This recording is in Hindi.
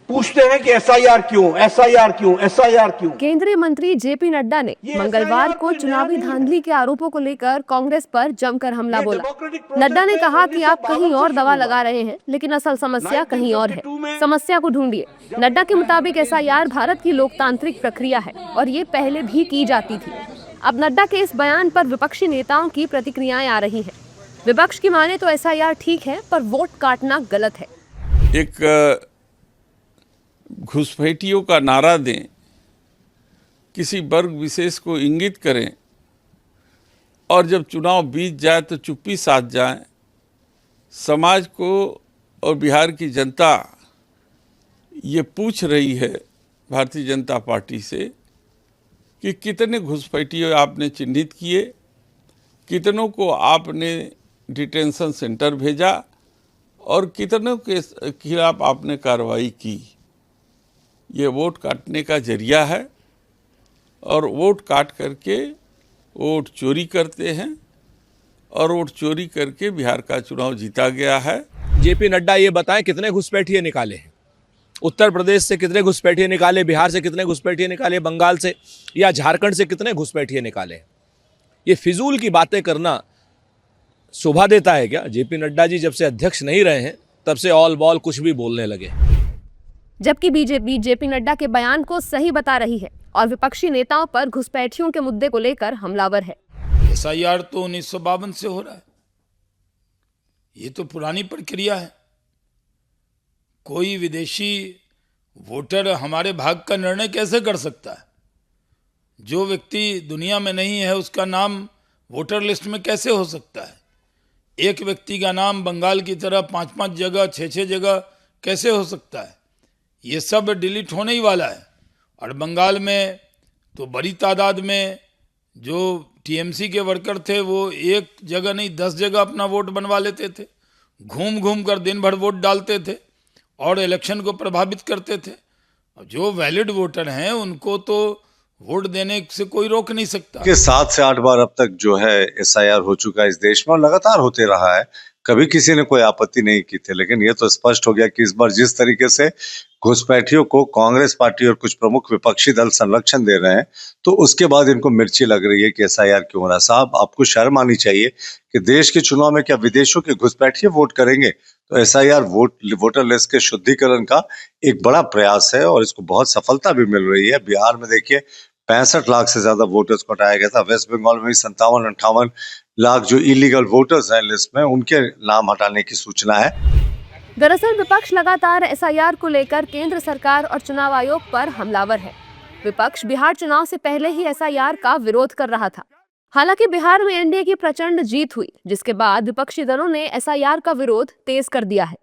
पूछते हैं कि एसआईआर क्यों, एसआईआर क्यों, एसआईआर क्यों। केंद्रीय मंत्री जेपी नड्डा ने मंगलवार को चुनावी धांधली के आरोपों को लेकर कांग्रेस पर जमकर हमला बोला। नड्डा ने कहा कि आप कहीं और दवा लगा रहे हैं, लेकिन असल समस्या कहीं और है। समस्या को ढूंढिए। नड्डा के मुताबिक एसआईआर भारत की लोकतांत्रिक प्रक्रिया है और ये पहले भी की जाती थी। अब नड्डा के इस बयान पर विपक्षी नेताओं की प्रतिक्रियाएं आ रही है। विपक्ष की माने तो एसआईआर ठीक है, पर वोट काटना गलत है। एक घुसपैठियों का नारा दें, किसी वर्ग विशेष को इंगित करें और जब चुनाव बीत जाए तो चुप्पी साध जाए। समाज को और बिहार की जनता ये पूछ रही है भारतीय जनता पार्टी से कि कितने घुसपैठियों आपने चिन्हित किए, कितनों को आपने डिटेंशन सेंटर भेजा और कितनों के खिलाफ आपने कार्रवाई की। ये वोट काटने का जरिया है और वोट काट करके वोट चोरी करते हैं और वोट चोरी करके बिहार का चुनाव जीता गया है। जेपी नड्डा ये बताएं कितने घुसपैठिए निकाले हैं, उत्तर प्रदेश से कितने घुसपैठिए निकाले, बिहार से कितने घुसपैठिए निकाले, बंगाल से या झारखंड से कितने घुसपैठिए निकाले। ये फिजूल की बातें करना शोभा देता है क्या? जेपी नड्डा जी जब से अध्यक्ष नहीं रहे हैं तब से ऑल बॉल कुछ भी बोलने लगे। जबकि बीजेपी जेपी नड्डा के बयान को सही बता रही है और विपक्षी नेताओं पर घुसपैठियों के मुद्दे को लेकर हमलावर है। एसआईआर तो 1952 से हो रहा है, ये तो पुरानी प्रक्रिया है। कोई विदेशी वोटर हमारे भाग्य का निर्णय कैसे कर सकता है? जो व्यक्ति दुनिया में नहीं है उसका नाम वोटर लिस्ट में कैसे हो सकता है? एक व्यक्ति का नाम बंगाल की तरह 5-5 जगह 6-6 जगह कैसे हो सकता है? ये सब डिलीट होने ही वाला है। और बंगाल में तो बड़ी तादाद में जो टीएमसी के वर्कर थे वो एक जगह नहीं 10 जगह अपना वोट बनवा लेते थे, घूम घूम कर दिन भर वोट डालते थे और इलेक्शन को प्रभावित करते थे। जो वैलिड वोटर हैं उनको तो वोट देने से कोई रोक नहीं सकता। कि 7 से 8 बार अब तक जो है एसआईआर हो चुका है इस देश में और लगातार होते रहा है, कभी किसी ने कोई आपत्ति नहीं की थी। लेकिन ये तो स्पष्ट हो गया कि इस बार जिस तरीके से घुसपैठियों को कांग्रेस पार्टी और कुछ प्रमुख विपक्षी दल संरक्षण दे रहे हैं, तो उसके बाद इनको मिर्ची लग रही है कि एसआईआर क्यों हो रहा। साहब, आपको शर्म आनी चाहिए कि देश के चुनाव में क्या विदेशों के घुसपैठिए वोट करेंगे? तो एसआईआर वोटर लिस्ट के शुद्धिकरण का एक बड़ा प्रयास है और इसको बहुत सफलता भी मिल रही है। बिहार में देखिए 65 लाख से ज्यादा वोटर्स को हटाया गया था। वेस्ट बंगाल में भी 57-58 लाख जो इलीगल वोटर्स हैं लिस्ट में, उनके नाम हटाने की सूचना है। दरअसल विपक्ष लगातार एसआईआर को लेकर केंद्र सरकार और चुनाव आयोग पर हमलावर है। विपक्ष बिहार चुनाव से पहले ही एसआईआर का विरोध कर रहा था। हालांकि बिहार में एनडीए की प्रचंड जीत हुई, जिसके बाद विपक्षी दलों ने एसआईआर का विरोध तेज कर दिया है।